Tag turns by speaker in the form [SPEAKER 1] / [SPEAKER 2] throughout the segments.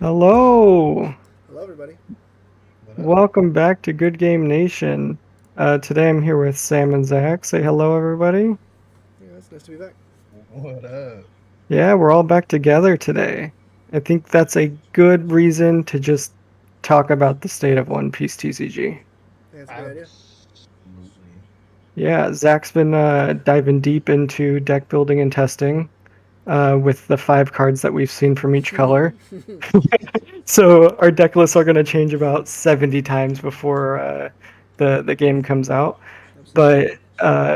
[SPEAKER 1] Hello.
[SPEAKER 2] Hello, everybody.
[SPEAKER 3] What up?
[SPEAKER 1] Welcome back to Good Game Nation. Today I'm here with Sam and Zach. Say hello, everybody.
[SPEAKER 2] Yeah, it's nice to be back.
[SPEAKER 3] What up?
[SPEAKER 1] Yeah, we're all back together today. I think that's a good reason to just talk about the state of One Piece TCG.
[SPEAKER 2] Yeah, it's a great idea.
[SPEAKER 3] Absolutely.
[SPEAKER 1] Yeah, Zach's been diving deep into deck building and testing with the 5 cards that we've seen from each color. So our deck lists are going to change about 70 times before the game comes out.
[SPEAKER 2] Absolutely.
[SPEAKER 1] But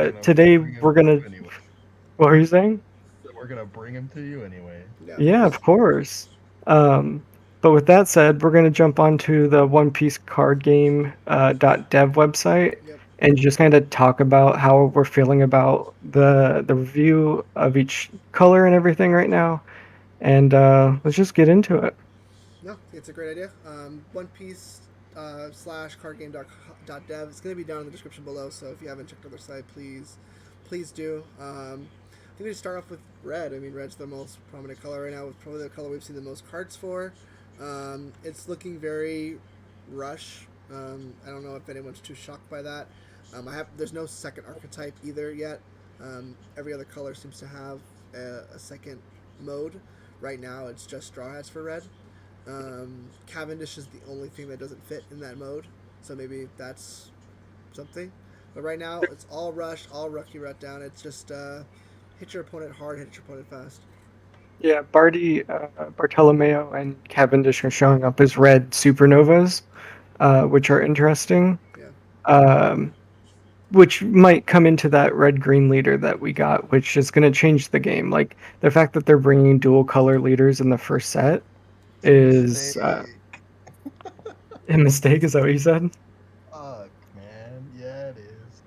[SPEAKER 3] We're gonna
[SPEAKER 1] today
[SPEAKER 3] bring him
[SPEAKER 1] we're
[SPEAKER 3] to
[SPEAKER 1] gonna.
[SPEAKER 3] you anyway.
[SPEAKER 1] What are you saying?
[SPEAKER 3] We're gonna bring him to you anyway.
[SPEAKER 2] Yeah, of
[SPEAKER 1] Yeah,
[SPEAKER 2] course.
[SPEAKER 1] of course. Um, but with that said, we're gonna jump onto the One Piece card game .dev website
[SPEAKER 2] Yep.
[SPEAKER 1] and just kind of talk about how we're feeling about the review of each color and everything right now. And let's just get into it.
[SPEAKER 2] No, it's a great idea. One Piece slash card game dot dev. It's going to be down in the description below. So if you haven't checked out their site, please do. I think we start off with red. I mean, red's the most prominent color right now. It's probably the color we've seen the most cards for. It's looking very rush. I don't know if anyone's too shocked by that. There's no second archetype either yet. Every other color seems to have a second mode. Right now, it's just Straw Hats for red. Cavendish is the only thing that doesn't fit in that mode, so maybe that's something. But right now, it's all rush, all rookie rut down. It's just hit your opponent hard, hit your opponent fast.
[SPEAKER 1] Yeah, Bartolomeo, and Cavendish are showing up as red supernovas, which are interesting.
[SPEAKER 2] Yeah.
[SPEAKER 1] Um, which might come into that red green leader that we got, which is going to change the game. Like the fact that they're bringing dual color leaders in the first set
[SPEAKER 3] It's a
[SPEAKER 1] is
[SPEAKER 3] mistake.
[SPEAKER 1] a mistake. Is that what you said?
[SPEAKER 3] Fuck, man. Yeah, it is.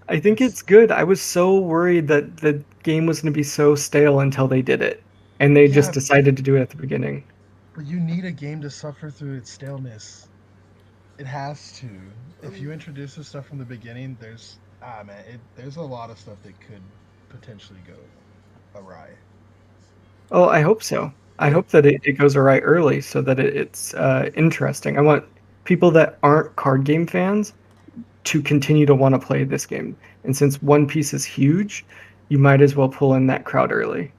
[SPEAKER 1] I think
[SPEAKER 3] It's
[SPEAKER 1] it's good. I was so worried that the game was going to be so stale until they did it, and they just
[SPEAKER 3] yeah,
[SPEAKER 1] decided to do it at the beginning.
[SPEAKER 3] but you need a game to suffer through its staleness. It has to. If you
[SPEAKER 2] Um.
[SPEAKER 3] introduce this stuff from the beginning, man, there's a lot of stuff that could potentially go awry.
[SPEAKER 1] Oh, I hope so. I
[SPEAKER 2] Yeah.
[SPEAKER 1] hope that it goes right early so that it's interesting. I want people that aren't card game fans to continue to want to play this game. And since One Piece is huge, you might as well pull in that crowd early.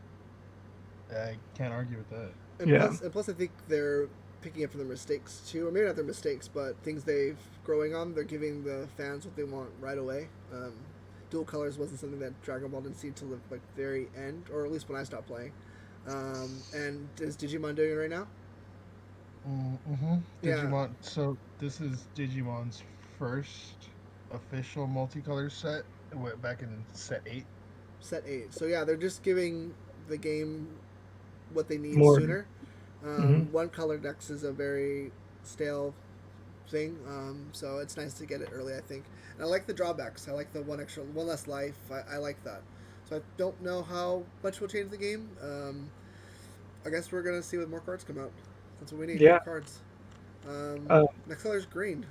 [SPEAKER 3] I can't argue with that.
[SPEAKER 1] Yeah.
[SPEAKER 2] And plus, I think they're picking up from their mistakes too, or maybe not their mistakes, but things they've growing on. They're giving the fans what they want right away. Dual colors wasn't something that Dragon Ball didn't see until the very end, or at least when I stopped playing. And is Digimon doing it right now?
[SPEAKER 3] Mm-hmm.
[SPEAKER 2] Yeah,
[SPEAKER 3] Digimon. So this is Digimon's first official multicolor set. Went back in set 8.
[SPEAKER 2] set 8. So yeah, they're just giving the game what they need
[SPEAKER 1] More.
[SPEAKER 2] sooner.
[SPEAKER 1] Hmm.
[SPEAKER 2] One color decks is a very stale thing, so it's nice to get it early. I think, and I like the drawbacks. I like the one less life. I like that. So I don't know how much will change the game. I guess we're gonna see when more cards come out. That's what we need, more
[SPEAKER 1] Yeah.
[SPEAKER 2] cards.
[SPEAKER 1] Uh,
[SPEAKER 2] Next color is green.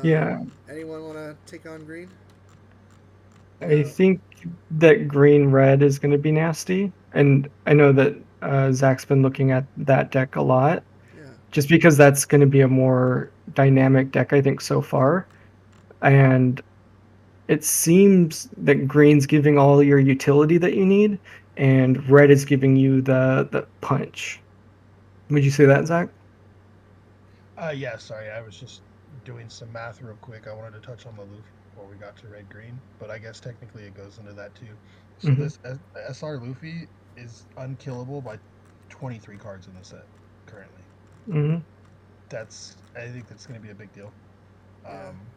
[SPEAKER 1] yeah.
[SPEAKER 2] Anyone want to take on green?
[SPEAKER 1] I
[SPEAKER 2] Uh,
[SPEAKER 1] think that green red is going to be nasty. And I know that Zach's been looking at that deck a lot
[SPEAKER 2] yeah.
[SPEAKER 1] just because that's going to be a more dynamic deck, I think, so far. And it seems that green's giving all your utility that you need, and red is giving you the punch. Would you say that, Zach?
[SPEAKER 3] Yeah. Sorry, I was just doing some math real quick. I wanted to touch on the Luffy before we got to red green, but I guess technically it goes into that too. So
[SPEAKER 1] Hmm.
[SPEAKER 3] this SR Luffy is unkillable by 23 cards in the set currently.
[SPEAKER 1] Hmm.
[SPEAKER 3] I think that's going to be a big deal.
[SPEAKER 2] Yeah.
[SPEAKER 3] Um,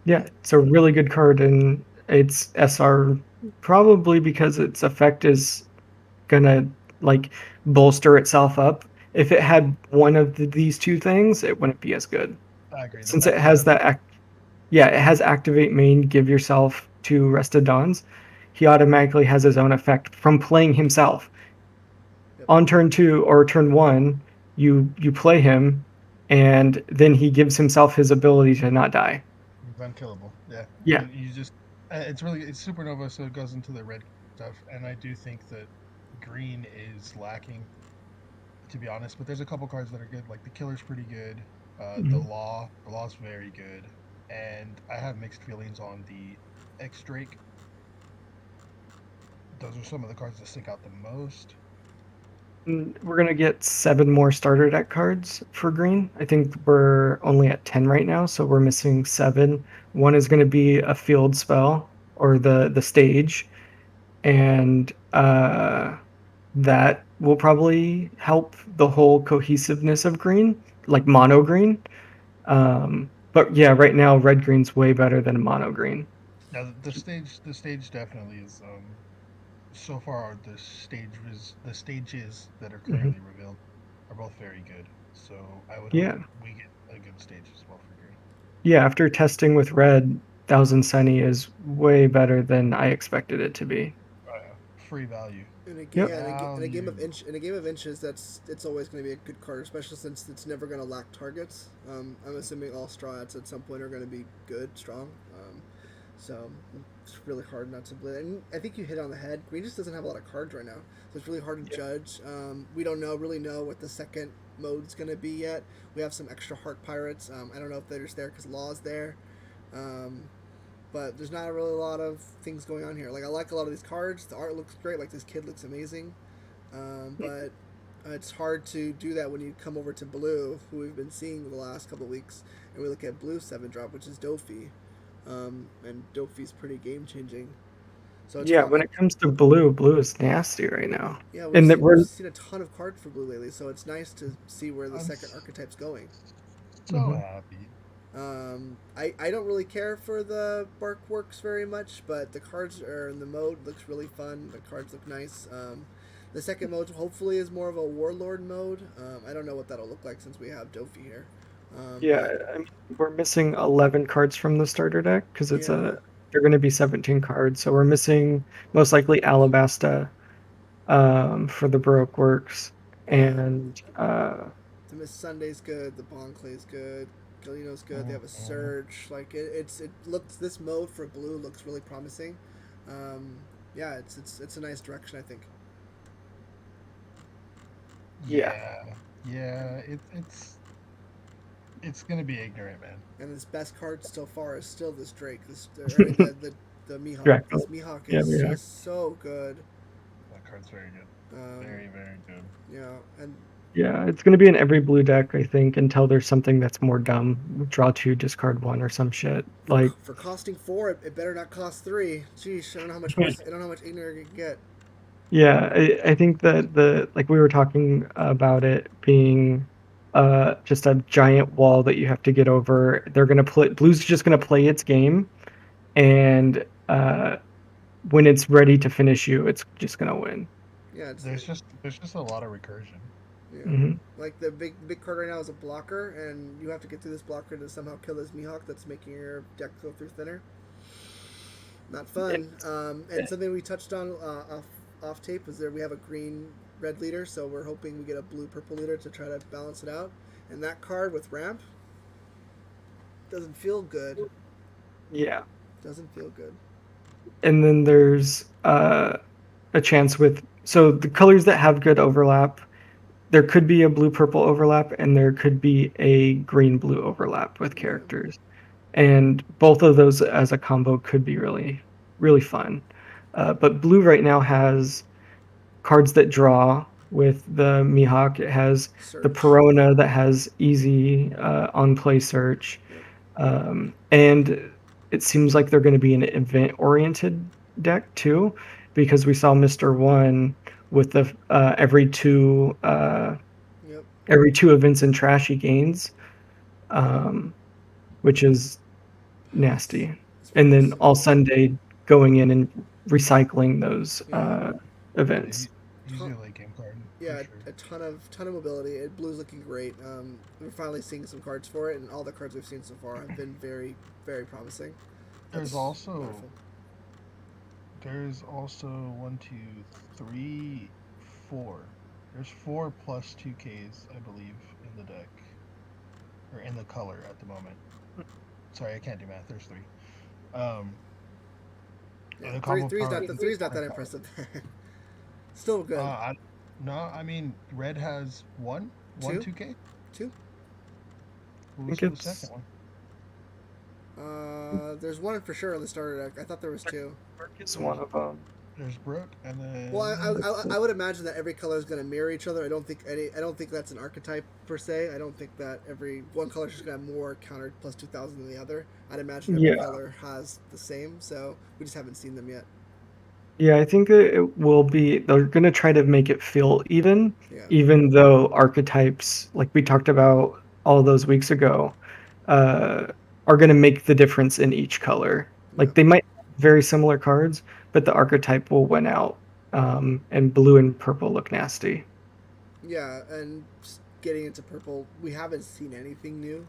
[SPEAKER 1] Yeah, it's a really good card, and it's SR probably because its effect is gonna like bolster itself up. If it had one of these two things, it wouldn't be as good.
[SPEAKER 3] I agree. The
[SPEAKER 1] Since it
[SPEAKER 3] fact it
[SPEAKER 1] has
[SPEAKER 3] has
[SPEAKER 1] that yeah, it has activate main, give yourself to Rested Dawns. He automatically has his own effect from playing himself.
[SPEAKER 2] Yep.
[SPEAKER 1] On turn 2 or turn 1, you play him, and then he gives himself his ability to not die.
[SPEAKER 3] It's unkillable. Yeah,
[SPEAKER 1] Yeah.
[SPEAKER 3] you just it's supernova, so it goes into the red stuff, and I do think that green is lacking, to be honest. But there's a couple cards that are good. Like the killer's pretty good.
[SPEAKER 1] Mhm.
[SPEAKER 3] The law's very good, and I have mixed feelings on the X Drake. Those are some of the cards that stick out the most.
[SPEAKER 1] We're gonna get 7 more starter deck cards for green. I think we're only at 10 right now, so we're missing 7. One is gonna be a field spell or the stage, and that will probably help the whole cohesiveness of green, like mono green. But yeah, right now red green's way better than mono green.
[SPEAKER 3] Now the stage definitely is. So far, the stages that are
[SPEAKER 1] Hmm.
[SPEAKER 3] currently revealed are both very good. So I would hope
[SPEAKER 1] Yeah,
[SPEAKER 3] we get a good stage as well for green.
[SPEAKER 1] yeah. After testing with red, Thousand Sunny is way better than I expected it to be.
[SPEAKER 3] Free value.
[SPEAKER 2] In a game,
[SPEAKER 1] Yep.
[SPEAKER 2] yeah, in a game of
[SPEAKER 3] Value.
[SPEAKER 2] inches, that's it's always going to be a good card, especially since it's never going to lack targets. I'm assuming all strats at some point are going to be good, strong. So it's really hard not to believe. And I think you hit on the head. Green just doesn't have a lot of cards right now, so it's really hard to
[SPEAKER 1] Yeah.
[SPEAKER 2] judge. We don't really know what the second mode's going to be yet. We have some extra heart pirates. I don't know if they're just there because Law's there. Um, but there's not really a lot of things going on here. Like I like a lot of these cards. The art looks great. Like this kid looks amazing. But it's hard to do that when you come over to blue, who we've been seeing the last couple of weeks, and we look at blue 7 drop, which is Dofi, and Dofi's pretty game changing. So it's
[SPEAKER 1] Yeah,
[SPEAKER 2] fun.
[SPEAKER 1] when it comes to blue, blue is nasty right now.
[SPEAKER 2] Yeah,
[SPEAKER 1] And that
[SPEAKER 2] we've
[SPEAKER 1] we're
[SPEAKER 2] seen a ton of cards for blue lately, so it's nice to see where the
[SPEAKER 3] I'm
[SPEAKER 2] second archetype's going.
[SPEAKER 3] so
[SPEAKER 1] mhm.
[SPEAKER 3] happy.
[SPEAKER 2] I don't really care for the bark works very much, but the cards are in the mode looks really fun. The cards look nice. The second mode hopefully is more of a warlord mode. I don't know what that'll look like since we have Dofi here,
[SPEAKER 1] Yeah,
[SPEAKER 2] but
[SPEAKER 1] I mean, we're missing 11 cards from the starter deck because it's
[SPEAKER 2] yeah,
[SPEAKER 1] a they're going to be 17 cards. So we're missing most likely Alabasta for the Baroque works
[SPEAKER 2] yeah.
[SPEAKER 1] and
[SPEAKER 2] The Miss Sunday's good. The Bonclay's good. Galino's good. They have a
[SPEAKER 3] Mhm.
[SPEAKER 2] Surge. Like it looks this mode for blue looks really promising. Um, yeah, it's a nice direction I think.
[SPEAKER 1] yeah.
[SPEAKER 3] Yeah, yeah. It's gonna be ignorant, man.
[SPEAKER 2] And his best card so far is still this Drake. I mean the Mihawk.
[SPEAKER 1] Correct.
[SPEAKER 2] This Mihawk
[SPEAKER 1] Yeah,
[SPEAKER 2] is
[SPEAKER 1] yeah.
[SPEAKER 2] just so good.
[SPEAKER 3] That card's very good.
[SPEAKER 2] Um,
[SPEAKER 3] Very, very good.
[SPEAKER 2] yeah, and
[SPEAKER 1] Yeah, it's going to be in every blue deck, I think, until there's something that's more dumb. Draw 2, discard 1 or some shit. Like
[SPEAKER 2] for costing 4, it better not cost 3. Jeez, I don't know how much worse. I don't know how much ignorant you can get.
[SPEAKER 1] yeah, I think that the like we were talking about it being just a giant wall that you have to get over. They're gonna play Blue's just gonna play its game, and when it's ready to finish you, it's just gonna win.
[SPEAKER 2] Yeah,
[SPEAKER 3] There's just a lot of recursion.
[SPEAKER 2] yeah.
[SPEAKER 1] Hmm.
[SPEAKER 2] Like the big card right now is a blocker, and you have to get through this blocker to somehow kill this Mihawk that's making your deck go through thinner. Not fun.
[SPEAKER 1] It's
[SPEAKER 2] And something we touched on off tape was there we have a green red leader, so we're hoping we get a blue purple leader to try to balance it out. And that card with ramp doesn't feel good.
[SPEAKER 1] yeah,
[SPEAKER 2] Doesn't feel good.
[SPEAKER 1] and then there's a chance with so the colors that have good overlap. There could be a blue purple overlap, and there could be a green blue overlap with
[SPEAKER 2] Yeah.
[SPEAKER 1] characters. And both of those as a combo could be really fun. But blue right now has cards that draw with the Mihawk. It has the
[SPEAKER 2] Search.
[SPEAKER 1] Perona that has easy on play search,
[SPEAKER 2] Yep.
[SPEAKER 1] and it seems like they're going to be an event oriented deck too, because we saw Mister One with the
[SPEAKER 2] Yep.
[SPEAKER 1] every 2 events in trashy gains, um, which is nasty.
[SPEAKER 2] It's
[SPEAKER 1] And then
[SPEAKER 2] promising.
[SPEAKER 1] all Sunday going in and recycling those
[SPEAKER 2] Yeah.
[SPEAKER 3] Yeah,
[SPEAKER 1] events.
[SPEAKER 3] he's
[SPEAKER 2] Ton-
[SPEAKER 3] a late game card for
[SPEAKER 2] yeah,
[SPEAKER 3] sure.
[SPEAKER 2] a ton of mobility. Blue's looking great. We're finally seeing some cards for it, and all the cards we've seen so far have been very promising.
[SPEAKER 3] There's
[SPEAKER 2] That's wonderful.
[SPEAKER 3] also there's also one, two, three, four. There's four plus 2Ks, I believe, in the deck or in the color at the moment. Sorry, I can't do math. There's three. Um,
[SPEAKER 2] Yeah,
[SPEAKER 3] the combo
[SPEAKER 2] three's
[SPEAKER 3] power.
[SPEAKER 2] not the three's not that impressive. Still good.
[SPEAKER 3] I, no, I mean red has one
[SPEAKER 2] Two,
[SPEAKER 3] 2K.
[SPEAKER 2] two.
[SPEAKER 1] I
[SPEAKER 3] Who's
[SPEAKER 1] think
[SPEAKER 3] the second
[SPEAKER 1] it's
[SPEAKER 3] one?
[SPEAKER 2] There's one for sure on the starter deck. I thought there was two.
[SPEAKER 1] Mark is one
[SPEAKER 3] There's
[SPEAKER 1] of them.
[SPEAKER 3] there's Brooke, and
[SPEAKER 2] Well,
[SPEAKER 3] then
[SPEAKER 2] I would imagine that every color is going to mirror each other. I don't think that's an archetype per se. I don't think that every one color is just going to have more counter plus 2,000 than the other. I'd imagine every
[SPEAKER 1] Yeah.
[SPEAKER 2] color has the same. So we just haven't seen them yet.
[SPEAKER 1] Yeah, I think it will be, they're going to try to make it feel even,
[SPEAKER 2] Yeah,
[SPEAKER 1] even though archetypes, like we talked about all those weeks ago, uh, are going to make the difference in each color.
[SPEAKER 2] yeah,
[SPEAKER 1] Like they might have very similar cards, but the archetype will win out. And blue and purple look nasty.
[SPEAKER 2] yeah. And just getting into purple, we haven't seen anything new.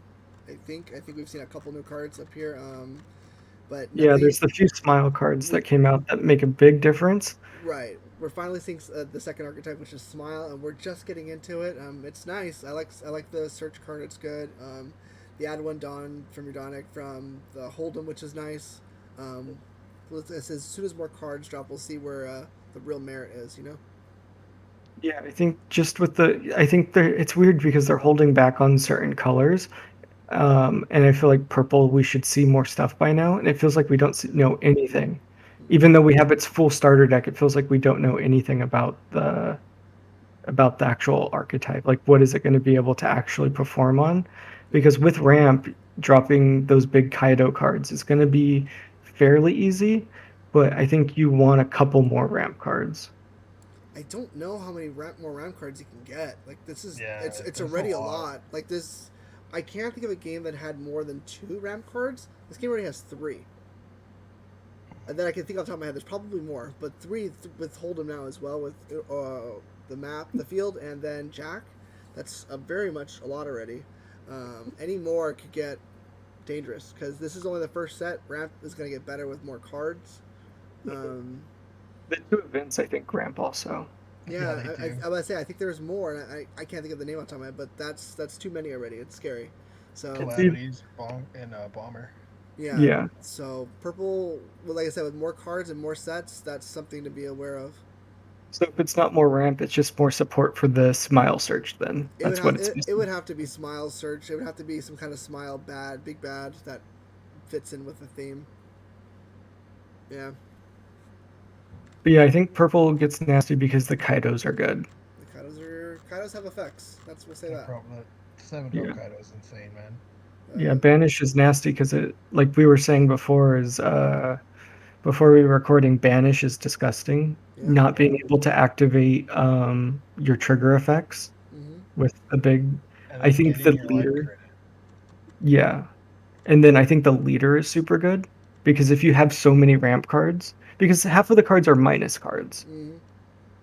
[SPEAKER 2] I think we've seen a couple new cards up here. But
[SPEAKER 1] Yeah,
[SPEAKER 2] nothing.
[SPEAKER 1] there's the few smile cards
[SPEAKER 2] We
[SPEAKER 1] that came out that make a big difference.
[SPEAKER 2] Right. We're finally seeing the second archetype, which is Smile, and we're just getting into it. It's nice. I like the search card. It's good. The add one Dawn from your Donic from the Hold'em, which is nice. Um, as soon as more cards drop, we'll see where the real merit is. You know.
[SPEAKER 1] Yeah, I think just with I think it's weird because they're holding back on certain colors. And I feel like purple, we should see more stuff by now, and it feels like we don't know anything. Even though we have its full starter deck, it feels like we don't know anything about the actual archetype. Like, what is it going to be able to actually perform on?
[SPEAKER 2] Yeah.
[SPEAKER 1] Because with ramp, dropping those big Kaido cards is going to be fairly easy, but I think you want a couple more ramp cards.
[SPEAKER 2] I don't know how many more round cards you can get. Like this is
[SPEAKER 3] yeah,
[SPEAKER 2] it's
[SPEAKER 3] there's a
[SPEAKER 2] already a
[SPEAKER 3] lot.
[SPEAKER 2] lot. Like this, I can't think of a game that had more than two ramp cards. This game already has three. And then I can think off the top of my head, there's probably more, but three with Hold'em now as well with the map, the field, and then Jack. That's very much a lot already. Any more could get dangerous because this is only the first set. Ramp is going to get better with more cards. Um,
[SPEAKER 1] The two events, I think, ramp also.
[SPEAKER 2] yeah,
[SPEAKER 3] Yeah, they do.
[SPEAKER 2] I would say I think there's more, and I can't think of the name off the top of my head, but that's too many already. It's scary. So
[SPEAKER 1] It's either,
[SPEAKER 3] Calamities, and Bomber.
[SPEAKER 2] yeah,
[SPEAKER 1] yeah.
[SPEAKER 2] so purple, well, like I said, with more cards and more sets, that's something to be aware of.
[SPEAKER 1] So if it's not more ramp, it's just more support for the smile search then. That's what it's
[SPEAKER 2] It would
[SPEAKER 1] missing.
[SPEAKER 2] have to be Smile Search. It would have to be some kind of Smile Big Bad that fits in with the theme. Yeah,
[SPEAKER 1] But yeah, I think purple gets nasty because the Kaidos are good.
[SPEAKER 2] the Kaidos have effects. We'll say
[SPEAKER 3] That
[SPEAKER 2] that.
[SPEAKER 3] problem, that 7 drop
[SPEAKER 1] Yeah.
[SPEAKER 3] Kaido is insane, man.
[SPEAKER 1] Yeah,
[SPEAKER 2] Uh,
[SPEAKER 1] banish is nasty because it, like we were saying before, is before we were recording, banish is disgusting.
[SPEAKER 2] yeah.
[SPEAKER 1] Not being able to activate your trigger effects
[SPEAKER 2] Mm-hmm.
[SPEAKER 1] with the big,
[SPEAKER 3] And
[SPEAKER 1] I
[SPEAKER 3] then
[SPEAKER 1] think
[SPEAKER 3] getting
[SPEAKER 1] the
[SPEAKER 3] your life
[SPEAKER 1] leader,
[SPEAKER 3] credit.
[SPEAKER 1] yeah, and then I think the leader is super good because if you have so many ramp cards, because half of the cards are minus cards,
[SPEAKER 2] Mm-hmm.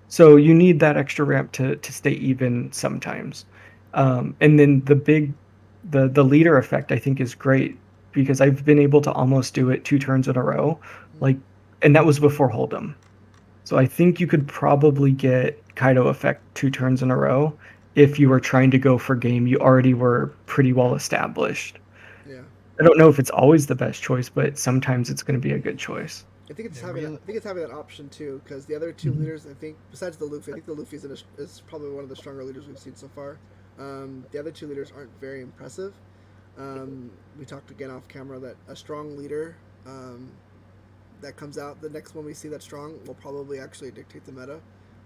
[SPEAKER 1] so you need that extra ramp to stay even sometimes. And then the leader effect I think is great because I've been able to almost do it 2 turns in a row, like, and that was before Hold'em. So I think you could probably get Kaido effect 2 turns in a row if you were trying to go for game. You already were pretty well established.
[SPEAKER 2] Yeah.
[SPEAKER 1] I don't know if it's always the best choice, but sometimes it's going to be a good choice.
[SPEAKER 3] Yeah,
[SPEAKER 2] I think it's having that option too, because the other two
[SPEAKER 1] Mhm.
[SPEAKER 2] leaders, I think, besides the Luffy, I think the Luffy is probably one of the stronger leaders we've seen so far. The other two leaders aren't very impressive. We talked again off camera that a strong leader that comes out, the next one we see that's strong, will probably actually dictate the meta.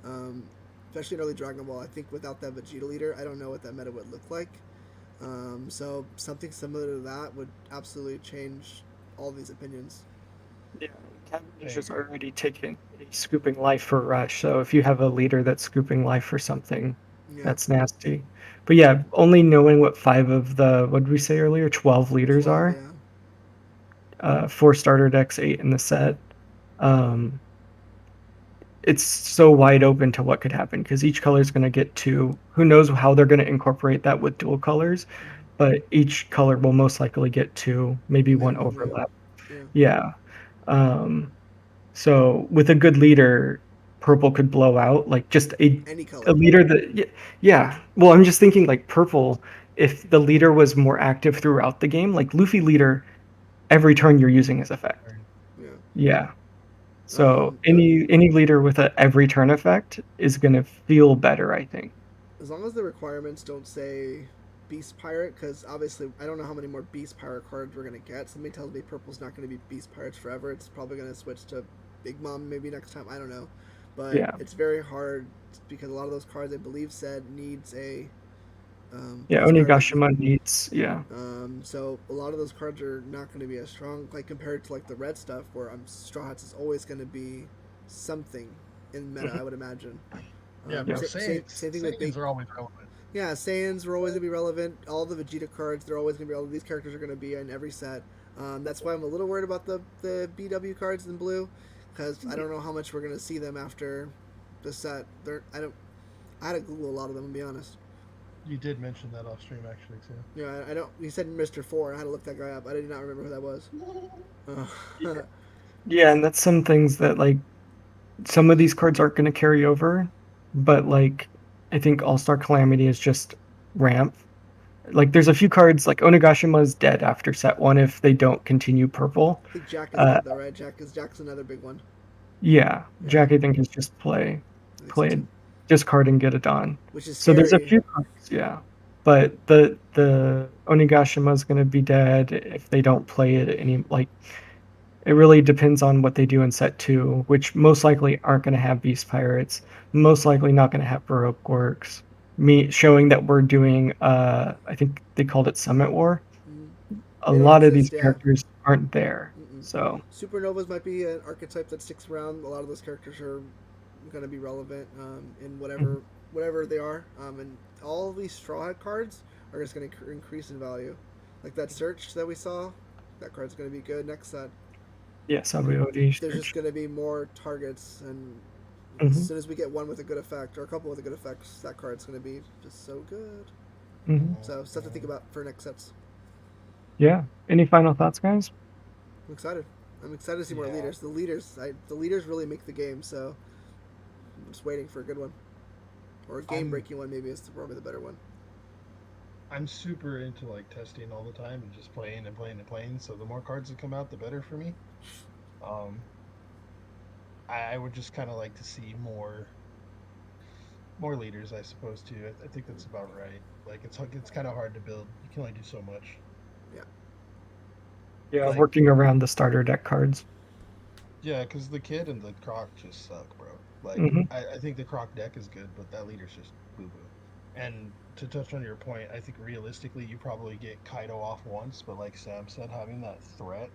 [SPEAKER 2] Um, Especially in early Dragon Ball, I think without that Vegeta leader, I don't know what that meta would look like. So something similar to that would absolutely change all these opinions.
[SPEAKER 1] Yeah,
[SPEAKER 3] I
[SPEAKER 1] Cavendish has
[SPEAKER 3] agree.
[SPEAKER 1] already taken a scooping life for Rush, so if you have a leader that's scooping life for something,
[SPEAKER 2] Yeah,
[SPEAKER 1] that's nasty. But yeah, only knowing what five of the, what did we say earlier, 12 leaders
[SPEAKER 2] 12,
[SPEAKER 1] are,
[SPEAKER 2] yeah.
[SPEAKER 1] 4 starter decks, 8 in the set, um, it's so wide open to what could happen because each color is going to get two. Who knows how they're going to incorporate that with dual colors,
[SPEAKER 2] Mm-hmm.
[SPEAKER 1] but each color will most likely get two, maybe
[SPEAKER 2] Maybe
[SPEAKER 1] one
[SPEAKER 2] one, yeah.
[SPEAKER 1] overlap.
[SPEAKER 2] Yeah.
[SPEAKER 1] Yeah. Um, So with a good leader, purple could blow out like just
[SPEAKER 2] Any
[SPEAKER 1] a
[SPEAKER 2] color.
[SPEAKER 1] leader that yeah. Well, I'm just thinking like purple. If the leader was more active throughout the game, like Luffy leader, every turn you're using his
[SPEAKER 3] Every
[SPEAKER 1] effect.
[SPEAKER 3] turn.
[SPEAKER 2] Yeah.
[SPEAKER 1] Yeah. So
[SPEAKER 2] The
[SPEAKER 1] any leader with a every turn effect is gonna feel better, I think.
[SPEAKER 2] As long as the requirements don't say Beast Pirate, because obviously I don't know how many more Beast Pirate cards we're gonna get. Somebody tells me purple's not gonna be Beast Pirates forever. It's probably gonna switch to Big Mom maybe next time. I don't know, but
[SPEAKER 1] Yeah.
[SPEAKER 2] it's very hard because a lot of those cards I believe said needs a
[SPEAKER 1] Yeah,
[SPEAKER 2] Beast Pirate engine.
[SPEAKER 1] Onigashima needs, yeah.
[SPEAKER 2] So a lot of those cards are not going to be as strong, like compared to like the red stuff, where Straw Hats is always going to be something in meta. I
[SPEAKER 1] Mhm.
[SPEAKER 2] would imagine.
[SPEAKER 3] Yeah,
[SPEAKER 1] Yeah.
[SPEAKER 3] bro.
[SPEAKER 2] Same thing with big.
[SPEAKER 3] Saiyans are always relevant.
[SPEAKER 2] Yeah, Saiyans were always gonna be relevant. All the Vegeta cards, they're always gonna be relevant. These characters are gonna be in every set. That's why I'm a little worried about the BW cards in blue, because I don't know how much we're gonna see them after the set. They're I don't I had to Google a lot of them to be honest.
[SPEAKER 3] You did mention that off stream actually too.
[SPEAKER 2] Yeah, I don't. He said Mr. Four. I had to look that guy up. I did not remember who that was.
[SPEAKER 1] Yeah. Yeah, and that's some things that like some of these cards aren't gonna carry over, but like I think All-Star Calamity is just ramp. Like there's a few cards like Onigashima is dead after set one if they don't continue purple.
[SPEAKER 2] I think Jack is
[SPEAKER 1] Uh
[SPEAKER 2] dead though, right? Jack's another big one.
[SPEAKER 1] yeah,
[SPEAKER 2] Yeah,
[SPEAKER 1] Jack I think is just play
[SPEAKER 2] I think so
[SPEAKER 1] play
[SPEAKER 2] too.
[SPEAKER 1] it, discard and get it on.
[SPEAKER 2] Which is
[SPEAKER 1] So there's a
[SPEAKER 2] scary.
[SPEAKER 1] few cards, yeah. But the Onigashima is gonna be dead if they don't play it any like it really depends on what they do in set two, which most likely aren't going to have Beast Pirates, most likely not going to have Baroque Works. Me showing that we're doing, I think they called it Summit War.
[SPEAKER 2] Mm.
[SPEAKER 1] A
[SPEAKER 2] They don't
[SPEAKER 1] lot of these
[SPEAKER 2] exist. Yeah.
[SPEAKER 1] characters aren't there,
[SPEAKER 2] Mm-mm.
[SPEAKER 1] so
[SPEAKER 2] Supernovas might be an archetype that sticks around. A lot of those characters are going to be relevant in
[SPEAKER 1] mhm,
[SPEAKER 2] whatever they are. And all of these Straw Hat cards are just going to increase in value. Like that search that we saw, that card's going to be good next set.
[SPEAKER 1] yeah,
[SPEAKER 2] Like
[SPEAKER 1] Sabayori
[SPEAKER 2] there's just
[SPEAKER 1] search.
[SPEAKER 2] going to be more targets, and as
[SPEAKER 1] Hmm.
[SPEAKER 2] soon as we get one with a good effect or a couple with a good effect, that card's going to be just so good.
[SPEAKER 1] Hmm.
[SPEAKER 2] So stuff to think about for next sets.
[SPEAKER 1] Yeah. Any final thoughts, guys?
[SPEAKER 2] I'm excited. I'm excited to see more
[SPEAKER 3] Yeah,
[SPEAKER 2] leaders. The leaders really make the game. So I'm just waiting for a good one. Or a game
[SPEAKER 3] I'm
[SPEAKER 2] breaking one maybe is probably the better one.
[SPEAKER 3] I'm super into like testing all the time and just playing and playing and playing. So the more cards that come out, the better for me. Um, I would just kind of like to see more leaders, I suppose too. I think that's about right. Like it's kind of hard to build. You can only do so much.
[SPEAKER 2] Yeah.
[SPEAKER 1] Yeah,
[SPEAKER 3] Like
[SPEAKER 1] working around the starter deck cards.
[SPEAKER 3] yeah, because the kid and the croc just suck, bro. Like
[SPEAKER 1] Hmm.
[SPEAKER 3] I think the croc deck is good, but that leader's just boo boo. And to touch on your point, I think realistically you probably get Kaido off once, but like Sam said, having that threat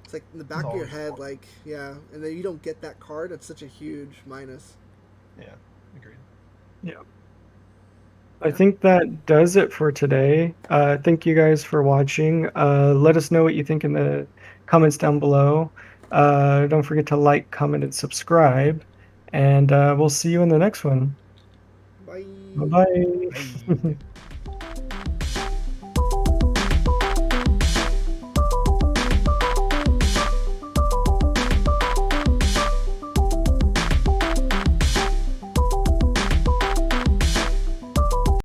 [SPEAKER 2] It's like in the
[SPEAKER 3] is
[SPEAKER 2] back of your
[SPEAKER 3] always
[SPEAKER 2] head,
[SPEAKER 3] important.
[SPEAKER 2] like, yeah. And then you don't get that card. It's such a huge minus.
[SPEAKER 3] Yeah, agreed.
[SPEAKER 1] Yeah. I
[SPEAKER 2] Yeah.
[SPEAKER 1] think that does it for today. Thank you guys for watching. Let us know what you think in the comments down below. Don't forget to like, comment, and subscribe. And we'll see you in the next one.
[SPEAKER 2] Bye.
[SPEAKER 1] Bye bye.
[SPEAKER 3] Bye.